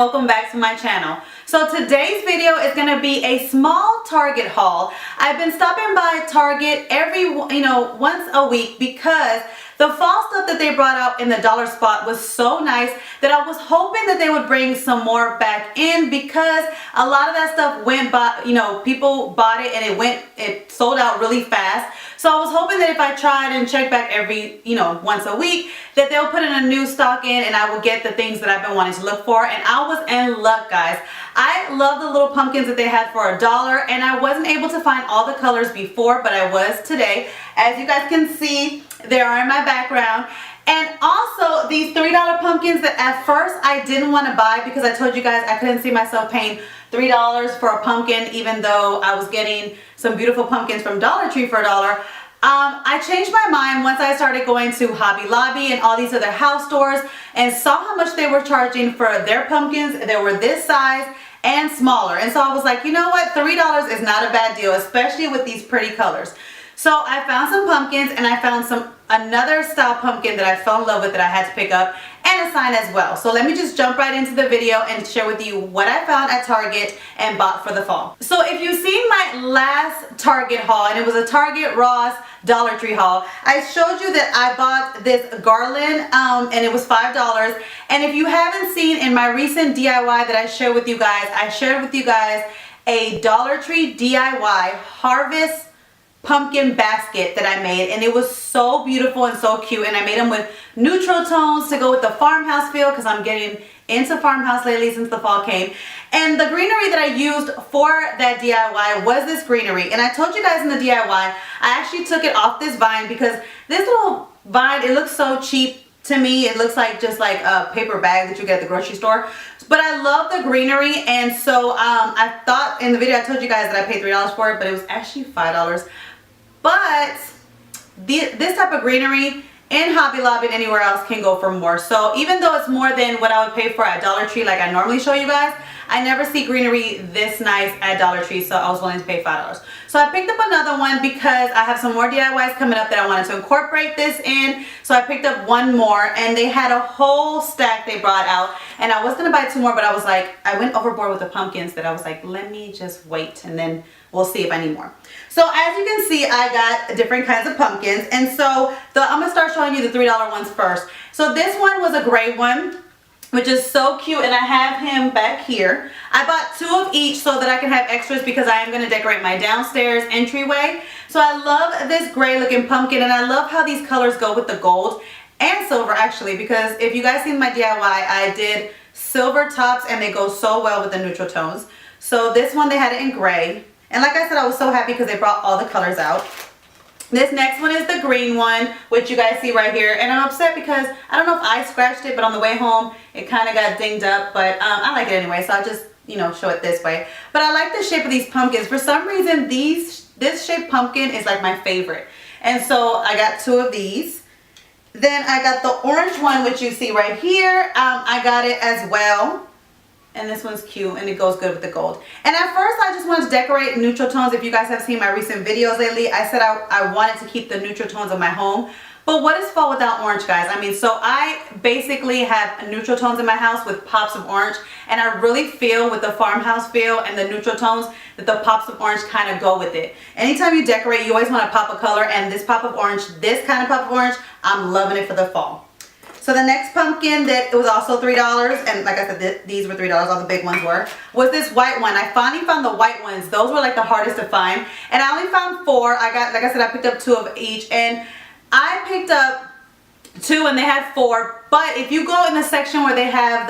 welcome back to my channel. So today's video is going to be a small Target haul. I've been stopping by Target once a week because the fall stuff that they brought out in the dollar spot was so nice that I was hoping that they would bring some more back in, because a lot of that stuff went by, people bought it and it sold out really fast. So I was hoping that if I tried and checked back every, once a week, that they'll put in a new stock in and I would get the things that I've been wanting to look for. And I was in luck, guys. I love the little pumpkins that they had for $1, and I wasn't able to find all the colors before, but I was today. As you guys can see, they are in my background. And also these $3 pumpkins that at first I didn't want to buy, because I told you guys I couldn't see myself paying $3 for a pumpkin, even though I was getting some beautiful pumpkins from Dollar Tree for $1. I changed my mind once I started going to Hobby Lobby and all these other house stores and saw how much they were charging for their pumpkins. They were this size and smaller. And so I was like, you know what? $3 is not a bad deal, especially with these pretty colors. So I found some pumpkins, and I found another style pumpkin that I fell in love with that I had to pick up, and a sign as well. So let me just jump right into the video and share with you what I found at Target and bought for the fall. So if you've seen my last Target haul, and it was a Target, Ross, Dollar Tree haul, I showed you that I bought this garland and it was $5. And if you haven't seen in my recent DIY that I shared with you guys, I shared with you guys a Dollar Tree DIY harvest pumpkin basket that I made, and it was so beautiful and so cute. And I made them with neutral tones to go with the farmhouse feel, because I'm getting into farmhouse lately since the fall came. And the greenery that I used for that DIY was this greenery. And I told you guys in the DIY, I actually took it off this vine, because this little vine, it looks so cheap to me. It looks like just like a paper bag that you get at the grocery store. But I love the greenery, and so I thought in the video I told you guys that I paid $3 for it, but it was actually $5. But this type of greenery in Hobby Lobby and anywhere else can go for more. So even though it's more than what I would pay for at Dollar Tree like I normally show you guys, I never see greenery this nice at Dollar Tree, so I was willing to pay $5. So I picked up another one because I have some more DIYs coming up that I wanted to incorporate this in. So I picked up one more, and they had a whole stack they brought out, and I was going to buy 2 more, but I was like, I went overboard with the pumpkins that I was like, let me just wait and then we'll see if I need more. So as you can see, I got different kinds of pumpkins, and so I'm going to start showing you the $3 ones first. So this one was a gray one, which is so cute, and I have him back here. I bought 2 of each so that I can have extras, because I am going to decorate my downstairs entryway. So I love this gray looking pumpkin, and I love how these colors go with the gold and silver, actually, because if you guys seen my DIY, I did silver tops and they go so well with the neutral tones. So this one, they had it in gray. And like I said, I was so happy because they brought all the colors out. This next one is the green one, which you guys see right here. And I'm upset because I don't know if I scratched it, but on the way home, it kind of got dinged up. But I like it anyway, so I'll just, show it this way. But I like the shape of these pumpkins. For some reason, this shaped pumpkin is like my favorite. And so I got 2 of these. Then I got the orange one, which you see right here. I got it as well. And this one's cute, and it goes good with the gold. And at first I just wanted to decorate neutral tones. If you guys have seen my recent videos lately, I said I wanted to keep the neutral tones of my home. But what is fall without orange, guys? I mean, so I basically have neutral tones in my house with pops of orange, and I really feel with the farmhouse feel and the neutral tones that the pops of orange kind of go with it. Anytime you decorate, you always want to pop a color, and this pop of orange, this kind of pop of orange, I'm loving it for the fall. So the next pumpkin that it was also $3, and like I said, these were $3, all the big ones were, was this white one. I finally found the white ones. Those were like the hardest to find, and I only found 4. I got, like I said, I picked up 2 of each, and I picked up 2 and they had 4. But if you go in the section where they have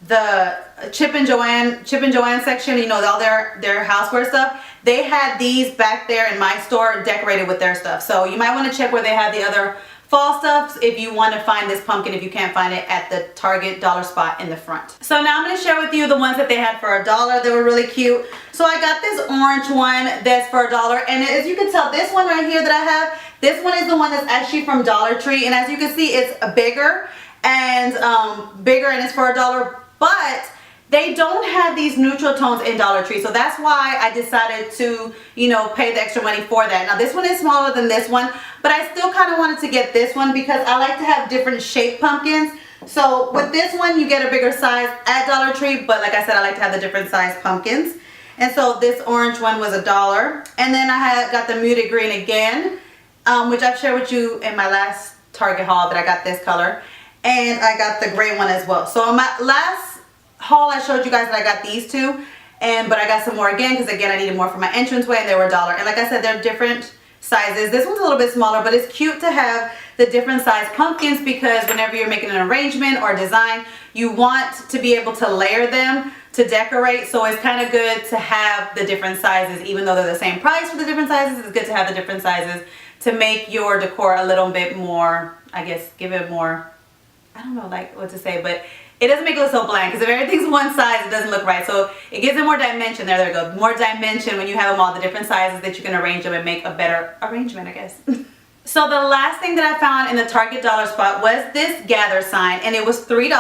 the Chip and Joanne section, all their houseware stuff, they had these back there in my store decorated with their stuff. So you might want to check where they have the other fall stuff if you want to find this pumpkin, if you can't find it at the Target dollar spot in the front. So now I'm going to share with you the ones that they had for $1. They were really cute. So I got this orange one that's for $1, and as you can tell, this one right here that I have, this one is the one that's actually from Dollar Tree, and as you can see, it's bigger and it's for $1. But they don't have these neutral tones in Dollar Tree, so that's why I decided to, pay the extra money for that. Now this one is smaller than this one, but I still kind of wanted to get this one because I like to have different shaped pumpkins. So with this one, you get a bigger size at Dollar Tree, but like I said, I like to have the different size pumpkins. And so this orange one was $1. And then I got the muted green again, which I've shared with you in my last Target haul that I got this color. And I got the gray one as well. So in my last haul, I showed you guys that I got these two. But I got some more again because again I needed more for my entranceway and they were $1. And like I said, they're different sizes. This one's a little bit smaller, but it's cute to have the different size pumpkins because whenever you're making an arrangement or design, you want to be able to layer them to decorate. So it's kind of good to have the different sizes, even though they're the same price for the different sizes. It's good to have the different sizes to make your decor a little bit more, I guess, give it more, I don't know like what to say, but it doesn't make it look so bland because if everything's one size, it doesn't look right. So it gives it more dimension. There we go. More dimension when you have them all the different sizes that you can arrange them and make a better arrangement, I guess. So the last thing that I found in the Target dollar spot was this gather sign, and it was $3.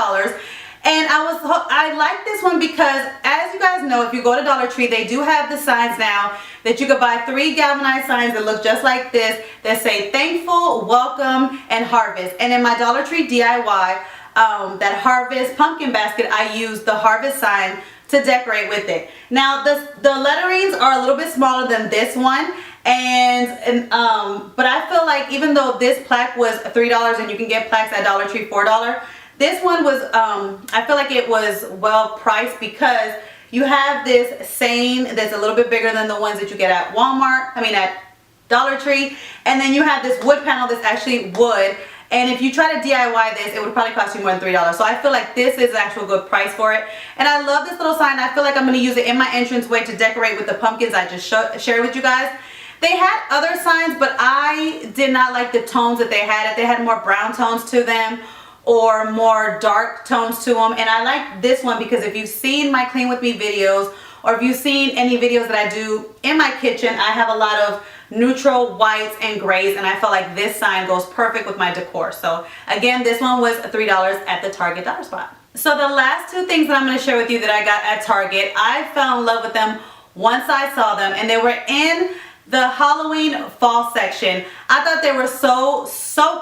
And I like this one because, as you guys know, if you go to Dollar Tree, they do have the signs now that you could buy 3 galvanized signs that look just like this that say thankful, welcome, and harvest. And in my Dollar Tree DIY, that harvest pumpkin basket, I used the harvest sign to decorate with it. Now the letterings are a little bit smaller than this one, but I feel like even though this plaque was $3 and you can get plaques at Dollar Tree $4, this one was I feel like it was well priced because you have this saying that's a little bit bigger than the ones that you get at Walmart, at Dollar Tree, and then you have this wood panel that's actually wood. And if you try to DIY this, it would probably cost you more than $3. So I feel like this is an actual good price for it. And I love this little sign. I feel like I'm going to use it in my entranceway to decorate with the pumpkins I just shared with you guys. They had other signs, but I did not like the tones that they had. They had more brown tones to them or more dark tones to them. And I like this one because if you've seen my Clean With Me videos, or if you've seen any videos that I do in my kitchen, I have a lot of neutral whites and grays, and I felt like this sign goes perfect with my decor. So again, this one was $3 at the Target dollar spot. So the last two things that I'm going to share with you that I got at Target, I fell in love with them once I saw them, and they were in the Halloween fall section. I thought they were so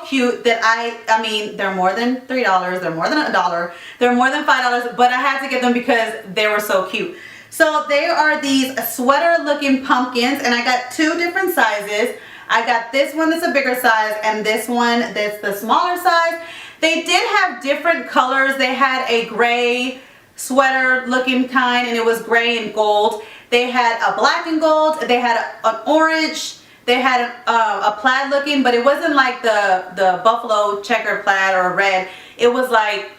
cute that I mean they're more than $3, they're more than $1, they're more than $5, but I had to get them because they were so cute. So they are these sweater looking pumpkins, and I got 2 different sizes. I got this one that's a bigger size and this one that's the smaller size. They did have different colors. They had a gray sweater looking kind, and it was gray and gold. They had a black and gold. They had an orange. They had a plaid looking, but it wasn't like the buffalo checker plaid or red. It was like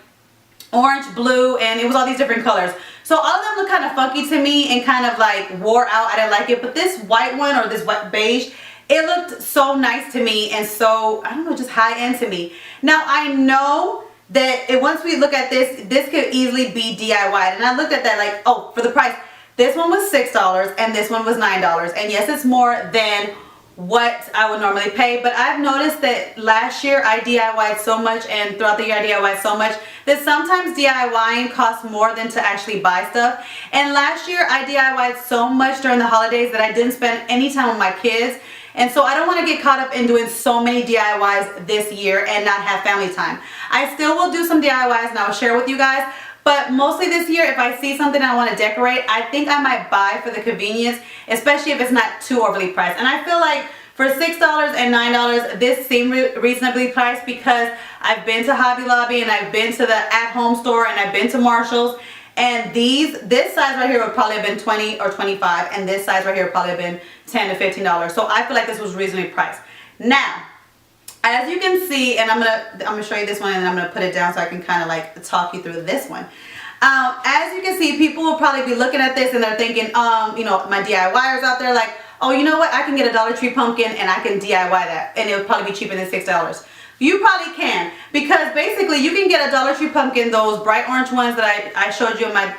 orange, blue, and it was all these different colors. So all of them look kind of funky to me and kind of like wore out. I didn't like it. But this white one, or this white beige, it looked so nice to me and so, I don't know, just high end to me. Now I know that once we look at this could easily be DIY'd. And I looked at that like, oh, for the price. This one was $6 and this one was $9. And yes, it's more than what I would normally pay, but I've noticed that last year I DIY'd so much, and throughout the year I DIY'd so much, that sometimes DIYing costs more than to actually buy stuff. And last year I DIY'd so much during the holidays that I didn't spend any time with my kids, and so I don't want to get caught up in doing so many DIYs this year and not have family time. I still will do some DIYs and I'll share with you guys, but mostly this year, if I see something I want to decorate, I think I might buy for the convenience, especially if it's not too overly priced. And I feel like for $6 and $9, this seemed reasonably priced because I've been to Hobby Lobby and I've been to the at-home store and I've been to Marshall's, and this size right here would probably have been $20 or $25, and this size right here would probably have been $10 to $15. So I feel like this was reasonably priced. Now, as you can see, and I'm gonna show you this one, and then I'm gonna put it down so I can kind of like talk you through this one. As you can see, people will probably be looking at this and they're thinking, you know, my DIYers out there like, oh, you know what? I can get a Dollar Tree pumpkin and I can DIY that, and it would probably be cheaper than $6. You probably can, because basically you can get a Dollar Tree pumpkin, those bright orange ones that I showed you in my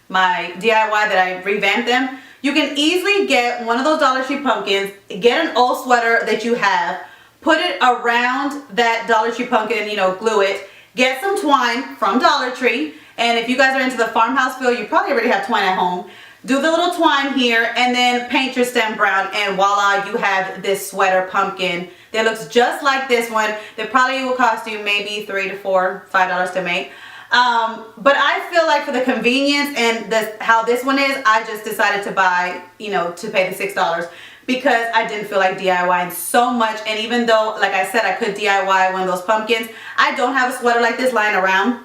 my DIY that I revamped them. You can easily get one of those Dollar Tree pumpkins, get an old sweater that you have, put it around that Dollar Tree pumpkin, you know, glue it, get some twine from Dollar Tree, and if you guys are into the farmhouse feel, you probably already have twine at home. do the little twine here, and then paint your stem brown, and voila, you have this sweater pumpkin that looks just like this one. That probably will cost you maybe $3 to $5 to make. But I feel like for the convenience and how this one is, I just decided to buy, you know, to pay the $6 because I didn't feel like DIYing so much. And even though, like I said, I could DIY one of those pumpkins, I don't have a sweater like this lying around.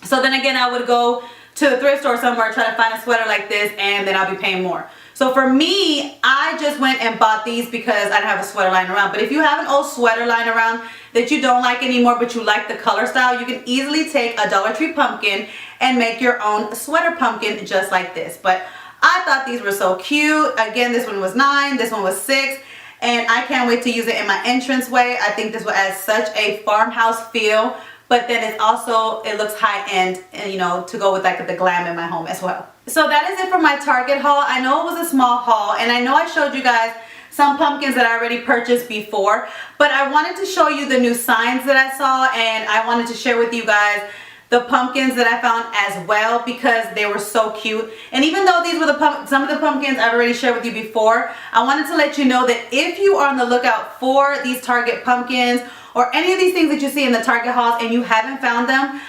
So then again, I would go to the thrift store somewhere, try to find a sweater like this, and then I'll be paying more. So for me, I just went and bought these because I didn't have a sweater lying around. But if you have an old sweater lying around that you don't like anymore, but you like the color style, you can easily take a Dollar Tree pumpkin and make your own sweater pumpkin just like this. But I thought these were so cute. Again, this one was $9, this one was $6, and I can't wait to use it in my entranceway. I think this will add such a farmhouse feel, but then it's also, it looks high-end, and you know, to go with like the glam in my home as well. So that is it for my Target haul. I know it was a small haul, and I know I showed you guys some pumpkins that I already purchased before, but I wanted to show you the new signs that I saw, and I wanted to share with you guys the pumpkins that I found as well because they were so cute. And even though these were some of the pumpkins I've already shared with you before, I wanted to let you know that if you are on the lookout for these Target pumpkins or any of these things that you see in the Target hauls and you haven't found them,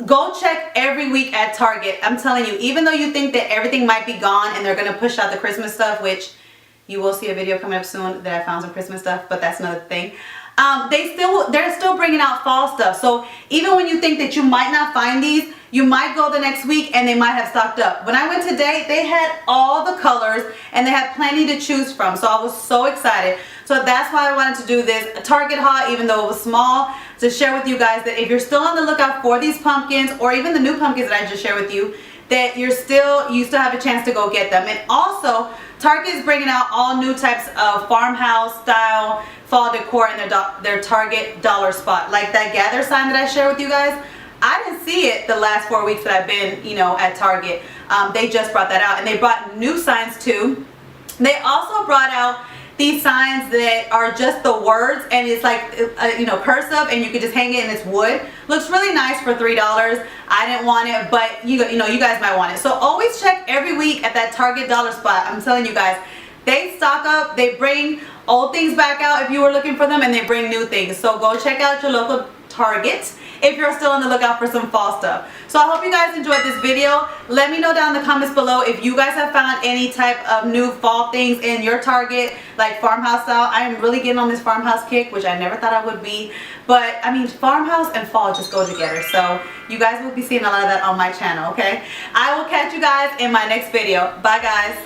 go check every week at Target. I'm telling you, even though you think that everything might be gone and they're gonna push out the Christmas stuff, which you will see a video coming up soon that I found some Christmas stuff, but that's another thing. They're still bringing out fall stuff. So even when you think that you might not find these, you might go the next week and they might have stocked up. When I went today, they had all the colors and they had plenty to choose from. So I was so excited. So that's why I wanted to do this Target haul, even though it was small, to share with you guys that if you're still on the lookout for these pumpkins or even the new pumpkins that I just shared with you, that you still have a chance to go get them. And also, Target is bringing out all new types of farmhouse style fall decor in their Target dollar spot. Like that gather sign that I shared with you guys, I didn't see it the last 4 weeks that I've been, you know, at Target. They just brought that out, and they brought new signs too. They also brought out these signs that are just the words, and it's like you know, cursive, and you can just hang it and it's wood. Looks really nice for $3. I didn't want it, but you know, you guys might want it. So always check every week at that Target dollar spot. I'm telling you guys, they stock up, they bring old things back out if you were looking for them, and they bring new things. So go check out your local Target if you're still on the lookout for some fall stuff. So I hope you guys enjoyed this video. Let me know down in the comments below if you guys have found any type of new fall things in your Target, like farmhouse style. I am really getting on this farmhouse kick, which I never thought I would be. But I mean, farmhouse and fall just go together. So you guys will be seeing a lot of that on my channel, okay? I will catch you guys in my next video. Bye guys.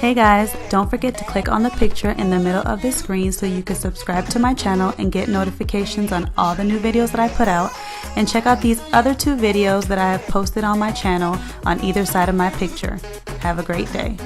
Hey guys, don't forget to click on the picture in the middle of the screen so you can subscribe to my channel and get notifications on all the new videos that I put out, and check out these other 2 videos that I have posted on my channel on either side of my picture. Have a great day.